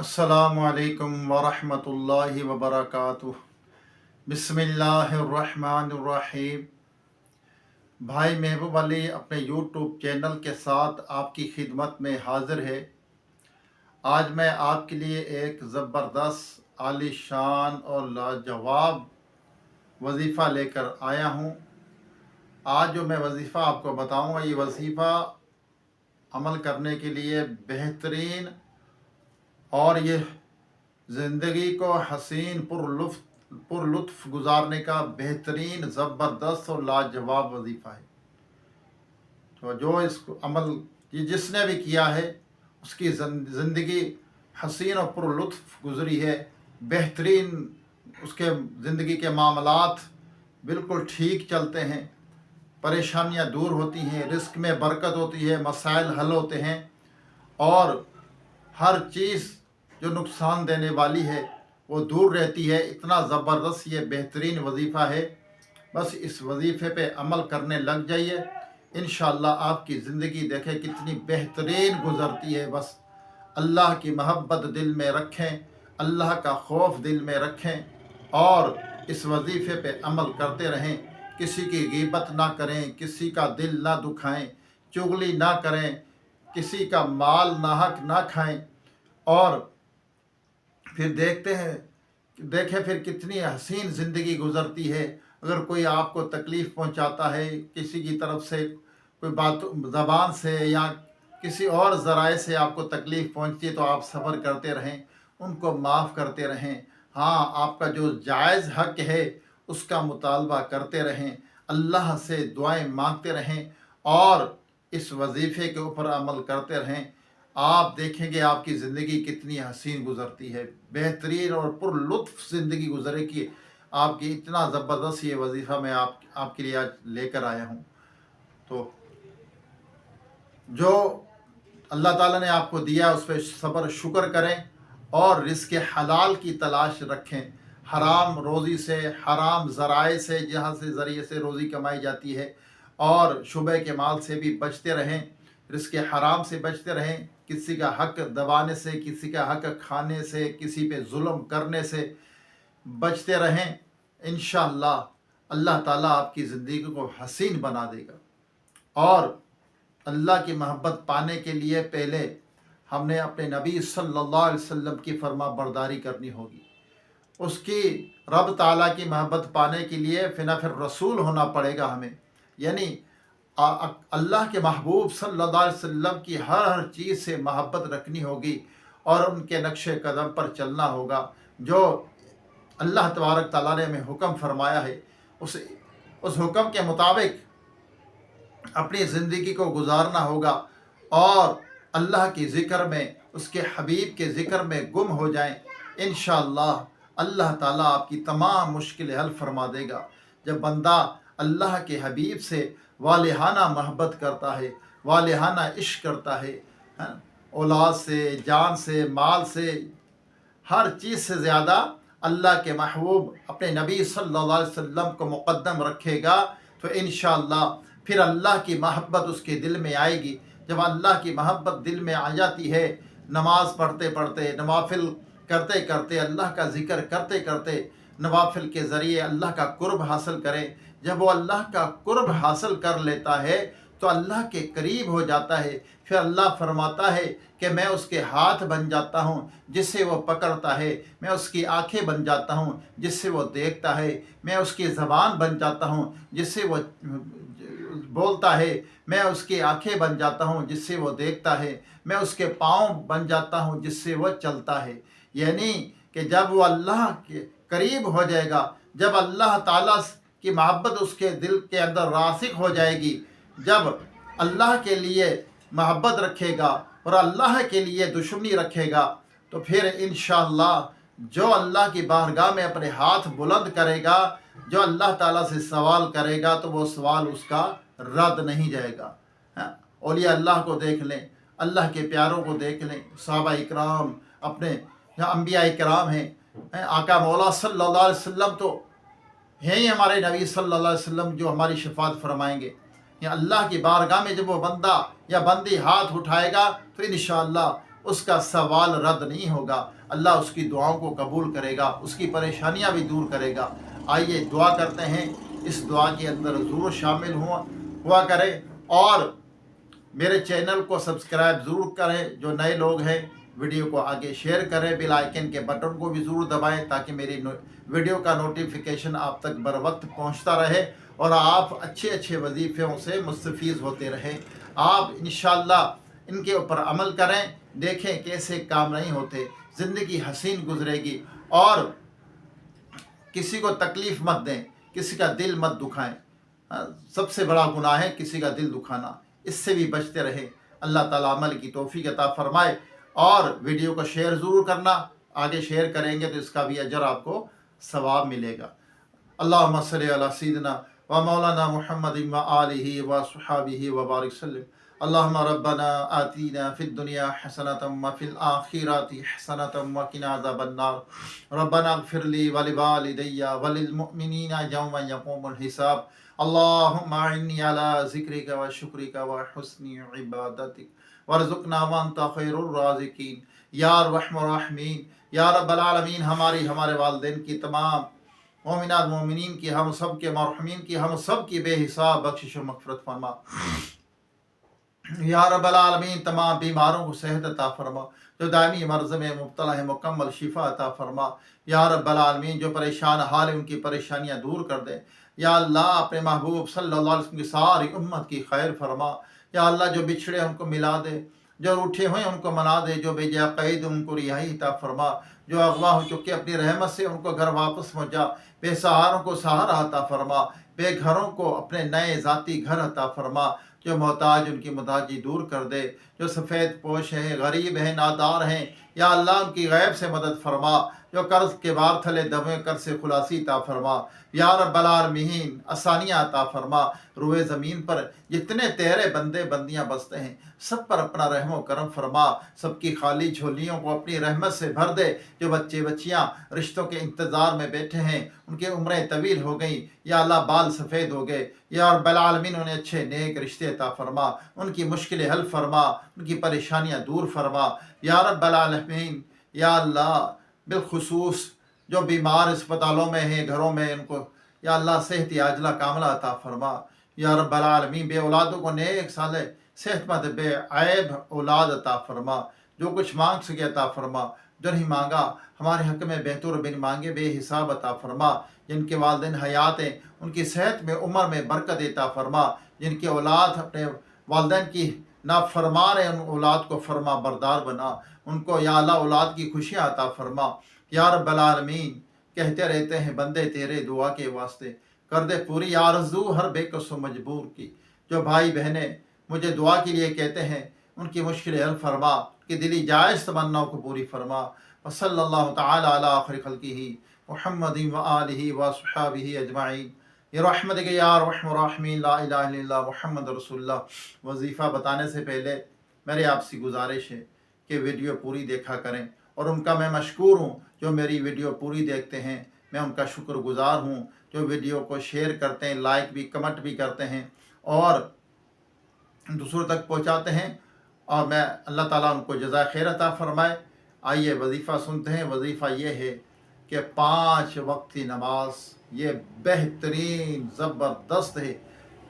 अस्सलामुअलैकुम वरहमतुल्लाहि वबरकातुह। बिस्मिल्लाहिर्रहमानिर्रहीम। भाई महबूब अली अपने यूट्यूब चैनल के साथ आपकी खिदमत में हाज़िर है। आज मैं आपके लिए एक ज़बरदस्त, आलीशान और लाजवाब वजीफ़ा लेकर आया हूँ। आज जो मैं वजीफ़ा आपको बताऊँगा, ये वजीफ़ा अमल करने के लिए बेहतरीन और ये ज़िंदगी को हसीन पुरलुत्फ़ गुजारने का बेहतरीन, ज़बरदस्त और लाजवाब वजीफ़ा है। तो जो इसको अमल ये जिसने भी किया है उसकी ज़िंदगी हसीन और पुरलुत्फ़ गुज़री है। बेहतरीन उसके ज़िंदगी के मामलात बिल्कुल ठीक चलते हैं, परेशानियां दूर होती हैं, रिस्क में बरकत होती है, मसाइल हल होते हैं और हर चीज़ जो नुकसान देने वाली है वो दूर रहती है। इतना ज़बरदस्त ये बेहतरीन वजीफ़ा है। बस इस वजीफ़े पे अमल करने लग जाइए, इंशाअल्लाह आपकी ज़िंदगी देखें कितनी बेहतरीन गुज़रती है। बस अल्लाह की मोहब्बत दिल में रखें, अल्लाह का खौफ दिल में रखें और इस वजीफ़े पे अमल करते रहें। किसी की ग़ीबत ना करें, किसी का दिल ना दुखाएं, चुगली ना करें, किसी का माल नाहक ना खाएं और फिर देखें फिर कितनी हसीन ज़िंदगी गुज़रती है। अगर कोई आपको तकलीफ़ पहुंचाता है, किसी की तरफ से कोई बात ज़बान से या किसी और ज़राए से आपको तकलीफ़ पहुंचती है तो आप सब्र करते रहें, उनको माफ़ करते रहें। हाँ, आपका जो जायज़ हक़ है उसका मुतालबा करते रहें, अल्लाह से दुआएं मांगते रहें और इस वजीफ़े के ऊपर अमल करते रहें। आप देखेंगे आपकी ज़िंदगी कितनी हसीन गुज़रती है, बेहतरीन और पुरलुत्फ़ ज़िंदगी गुज़रेगी आपकी। इतना ज़बरदस्त ये वजीफ़ा मैं आपके लिए आज लेकर आया हूँ। तो जो अल्लाह ताला ने आपको दिया उस पर सब्र शुक्र करें और रिज़्क़ हलाल की तलाश रखें। हराम रोज़ी से, हराम ज़राए से, जहाँ से ज़रिए से रोज़ी कमाई जाती है, और शुबह के माल से भी बचते रहें, रिज़्क़ हराम से बचते रहें। किसी का हक़ दबाने से, किसी का हक़ खाने से, किसी पे जुल्म करने से बचते रहें। इंशाअल्लाह अल्लाह ताला आपकी ज़िंदगी को हसीन बना देगा। और अल्लाह की मोहब्बत पाने के लिए पहले हमने अपने नबी सल्लल्लाहु अलैहि वसल्लम की फरमा बरदारी करनी होगी। उसकी रब ताला की मोहब्बत पाने के लिए फिर रसूल होना पड़ेगा हमें, यानी अल्लाह के महबूब सल्लल्लाहु अलैहि वसल्लम की हर चीज़ से मोहब्बत रखनी होगी और उनके नक्शे कदम पर चलना होगा। जो अल्लाह तबारक ताला ने हमें हुक्म फरमाया है उस हुक्म के मुताबिक अपनी ज़िंदगी को गुजारना होगा और अल्लाह की ज़िक्र में, उसके हबीब के ज़िक्र में गुम हो जाएं। इंशाअल्लाह अल्लाह ताला आपकी तमाम मुश्किलें हल फरमा देगा। जब बंदा अल्लाह के हबीब से वालिहाना मोहब्बत करता है, वालिहाना इश्क करता है, औलाद से, जान से, माल से, हर चीज़ से ज़्यादा अल्लाह के महबूब अपने नबी सल्लल्लाहु अलैहि वसल्लम को मुक़द्दम रखेगा तो इंशाअल्लाह फिर अल्लाह की मोहब्बत उसके दिल में आएगी। जब अल्लाह की मोहब्बत दिल में आ जाती है, नमाज़ पढ़ते पढ़ते, नवाफिल करते करते, अल्लाह का ज़िक्र करते करते, नवाफिल के ज़रिए अल्लाह का कुर्ब हासिल करें। जब वो अल्लाह का कुर्ब हासिल कर लेता है तो अल्लाह के करीब हो जाता है। फिर अल्लाह फरमाता है कि मैं उसके हाथ बन जाता हूँ जिससे वो पकड़ता है, मैं उसकी आंखें बन जाता हूँ जिससे वो देखता है, मैं उसकी ज़बान बन जाता हूँ जिससे वो बोलता है, मैं उसकी आंखें बन जाता हूँ जिससे वो देखता है, मैं उसके पाँव बन जाता हूँ जिससे वो चलता है। यानी कि जब वो अल्लाह के करीब हो जाएगा, जब अल्लाह ताला की मोहब्बत उसके दिल के अंदर रासिख हो जाएगी, जब अल्लाह के लिए मोहब्बत रखेगा और अल्लाह के लिए दुश्मनी रखेगा, तो फिर इंशाअल्लाह जो अल्लाह की बारगाह में अपने हाथ बुलंद करेगा, जो अल्लाह ताला से सवाल करेगा, तो वो सवाल उसका रद्द नहीं जाएगा। औलिया अल्लाह को देख लें, अल्लाह के प्यारों को देख लें, सहाबा इकराम, अपने अंबिया इकराम हैं, आका मौला सल्लल्लाहु अलैहि वसल्लम तो हैं ही हमारे नबी सल्लल्लाहु अलैहि वसल्लम जो हमारी शफात फरमाएंगे। या अल्लाह की बारगाह में जब वो बंदा या बंदी हाथ उठाएगा तो इंशाअल्लाह उसका सवाल रद्द नहीं होगा। अल्लाह उसकी दुआओं को कबूल करेगा, उसकी परेशानियां भी दूर करेगा। आइए दुआ करते हैं, इस दुआ के अंदर ज़रूर शामिल हुआ करें और मेरे चैनल को सब्सक्राइब ज़रूर करें। जो नए लोग हैं वीडियो को आगे शेयर करें, बेल आइकन के बटन को भी ज़रूर दबाएं ताकि मेरी वीडियो का नोटिफिकेशन आप तक बर वक्त पहुँचता रहे और आप अच्छे अच्छे वजीफ़ों से मुस्तफ़ीज़ होते रहें। आप इंशाअल्लाह इनके ऊपर अमल करें, देखें कैसे काम नहीं होते, ज़िंदगी हसीन गुजरेगी। और किसी को तकलीफ़ मत दें, किसी का दिल मत दुखाएं। सबसे बड़ा गुनाह है किसी का दिल दुखाना, इससे भी बचते रहे। अल्लाह ताला अमल की तौफीक अता फरमाए। और वीडियो को शेयर ज़रूर करना, आगे शेयर करेंगे तो इसका भी अजर आपको सवाब मिलेगा। अल्लाहुम्मा सल्ली अला सय्यिदिना व मौलाना मुहम्मदिन व आलिहि व सुहाबिहि व बारिक सल्लम। अल्लाहुम्मा रब्बना आतीना फिद दुनिया हसनतम व फिल आखिरति हसनतम व किना अज़ाबन्नार। रब्बना इग़फिर ली व लिवालिदैया व लिल मुअमिनीना यौम यक़ूमुल हिसाब। अल्लाहुम्मा इन्नी अला ज़िक्रिका व शुक्रिका व हुस्नि इबादतिक वर्ज़ुक़ना व अन्ता खैरुर राज़िकीन। या रहमान रहीम, या रब्बल आलमीन, हमारे वालिदैन की तमाम मोमिनात मोमिनीन की, हम सब के मरहूमीन की, हम सब की बेहिसाब बख्शिश व मग़फ़िरत फरमा। या रब्बल आलमीन, तमाम बीमारों को सेहत अता फरमा, जो दायमी मर्ज़ में मुब्तला है मुकम्मल शिफा अता फरमा। या रब्बल आलमीन, जो परेशान हाल है उनकी परेशानियाँ दूर कर दे। या अल्लाह, अपने महबूब सल्लल्लाहु अलैहि वसल्लम की सारी उम्मत की खैर फरमा। या अल्लाह, जो बिछड़े उनको मिला दे, जो रूठे हुए उनको मना दे, जो बेजा कैद उनको रिहाई अता फरमा, जो अगवा हो चुके अपनी रहमत से उनको घर वापस पहुँचा। बेसहारों को सहारा अता फरमा, बेघरों को अपने नए ज़ाती घर अता फरमा। जो मोहताज उनकी मुहताजी दूर कर दे, जो सफ़ेद पोश हैं, गरीब हैं, नादार हैं, या अल्लाह उनकी गैब से मदद फरमा। जो कर्ज़ के बार थले दबे कर्ज़ से खुलासी अता फरमा। या रब्बल आलमीन, आसानियाँ अता फरमा। रुए ज़मीन पर जितने तेरे बंदे बंदियाँ बसते हैं सब पर अपना रहम व करम फरमा, सबकी खाली झोलियों को अपनी रहमत से भर दे। जो बच्चे बच्चियाँ रिश्तों के इंतज़ार में बैठे हैं उनकी उम्रें तवील हो गई, या अल्लाह बाल सफ़ेद हो गए, या रब्बल आलमीन उन्हें अच्छे नेक रिश्ते अता फरमा, उनकी मुश्किलें हल फरमा, उनकी परेशानियाँ दूर फरमा। या रब्बल आलमीन, या अल्लाह, बिलखुसूस जो बीमार अस्पतालों में हैं, घरों में, उनको या अल्लाह सेहत आजला कामला अता फरमा। या रब्बल आलमीन, बे औलादों को नेक साले सेहतमंद बेऐब औलाद अता फरमा। जो कुछ मांग सके अता फरमा, जो नहीं मांगा हमारे हक़ में बेहतर बिन मांगे बेहिसाब अता फरमा। जिनके वालिदैन हयात हैं उनकी सेहत में उम्र में बरकत अता फरमा। जिनकी औलाद अपने वालिदैन की नाफरमान है उन औलाद को फरमा बरदार बना, उनको या अल्लाह औलाद की खुशियाँ अता फरमा। या रब्बल आलमीन, कहते रहते हैं बंदे तेरे दुआ के वास्ते, कर दे पूरी आरज़ू हर बेकस व मजबूर की। जो भाई बहनें मुझे दुआ के लिए कहते हैं उनकी मुश्किलें हल फरमा, कि दिली जायज़ तमन्नाओं को पूरी फरमा। व सल्लल्लाहु तआला अला आखिर खल्क़िही मुहम्मदिन व आलिहि व अस्हाबिही अजमाइन बिरहमतिक या अरहमर राहिमीन। ला इलाहा इल्लल्लाह मुहम्मद रसूलुल्लाह। वजीफ़ा बताने से पहले मेरी आपसे गुजारिश है कि वीडियो पूरी देखा करें, और उनका मैं मशकूर हूँ जो मेरी वीडियो पूरी देखते हैं। मैं उनका शुक्रगुज़ार हूँ जो वीडियो को शेयर करते हैं, लाइक भी कमेंट भी करते हैं और दूसरों तक पहुँचाते हैं। और मैं अल्लाह ताला उनको जज़ा खैर अता फ़रमाए। आइए वजीफ़ा सुनते हैं। वजीफ़ा ये है कि 5 वक्त की नमाज ये बेहतरीन ज़बरदस्त है।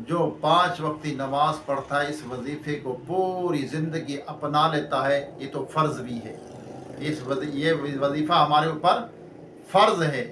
जो 5 वक्त की नमाज पढ़ता है इस वजीफ़े को पूरी ज़िंदगी अपना लेता है। ये तो फ़र्ज़ भी है, ये वजीफ़ा हमारे ऊपर फ़र्ज़ है।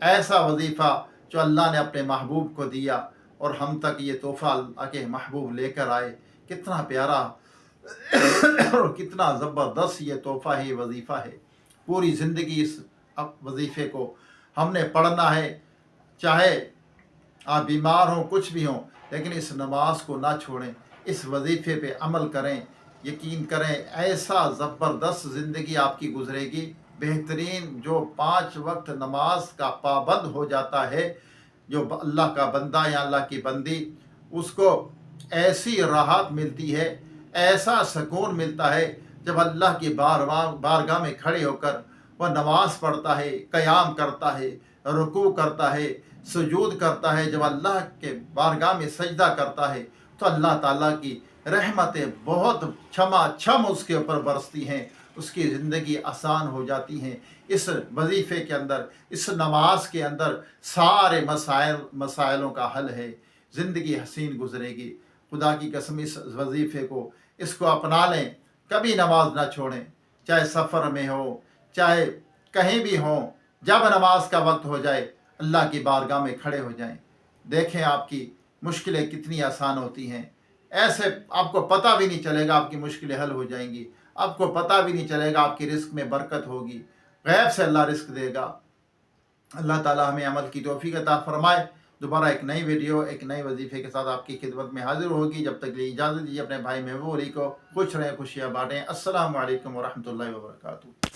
ऐसा वजीफ़ा जो अल्लाह ने अपने महबूब को दिया और हम तक ये तोहफ़ा अल्लाह के महबूब लेकर आए। कितना प्यारा और कितना ज़बरदस्त ये तोहफ़ा है, ये वजीफ़ा है। पूरी ज़िंदगी इस वजीफ़े को हमने पढ़ना है, चाहे आप बीमार हों कुछ भी हों, लेकिन इस नमाज को ना छोड़ें, इस वजीफ़े पे अमल करें। यकीन करें ऐसा ज़बरदस्त ज़िंदगी आपकी गुजरेगी। बेहतरीन जो 5 वक्त नमाज का पाबंद हो जाता है, जो अल्लाह का बंदा या अल्लाह की बंदी, उसको ऐसी राहत मिलती है, ऐसा सुकून मिलता है जब अल्लाह की बारगाह में खड़े होकर वह नमाज़ पढ़ता है, क़याम करता है, रुकू करता है, सुजूद करता है। जब अल्लाह के बारगाह में सजदा करता है तो अल्लाह ताला की रहमतें बहुत छमाछम उसके ऊपर बरसती हैं, उसकी ज़िंदगी आसान हो जाती हैं। इस वजीफ़े के अंदर, इस नमाज के अंदर सारे मसाइलों का हल है। ज़िंदगी हसीन गुजरेगी। खुदा की कसम, इस वजीफ़े को, इसको अपना लें, कभी नमाज ना छोड़ें, चाहे सफ़र में हो, चाहे कहीं भी हो। जब नमाज का वक्त हो जाए, अल्लाह की बारगाह में खड़े हो जाएं। देखें आपकी मुश्किलें कितनी आसान होती हैं। ऐसे आपको पता भी नहीं चलेगा, आपकी मुश्किलें हल हो जाएंगी। आपको पता भी नहीं चलेगा, आपकी रिस्क में बरकत होगी। गैब से अल्लाह रिस्क देगा। अल्लाह ताला हमें अमल की तौफीक अता फरमाए। दोबारा एक नई वीडियो, एक नए वजीफ़े के साथ आपकी खिदमत में हाजिर होगी। जब तक लिए इजाज़त दीजिए। अपने भाई महबूब अली को खुश रहें, खुशियाँ बाँटें। अस्सलामु अलैकुम व रहमतुल्लाहि व बरकातुहू।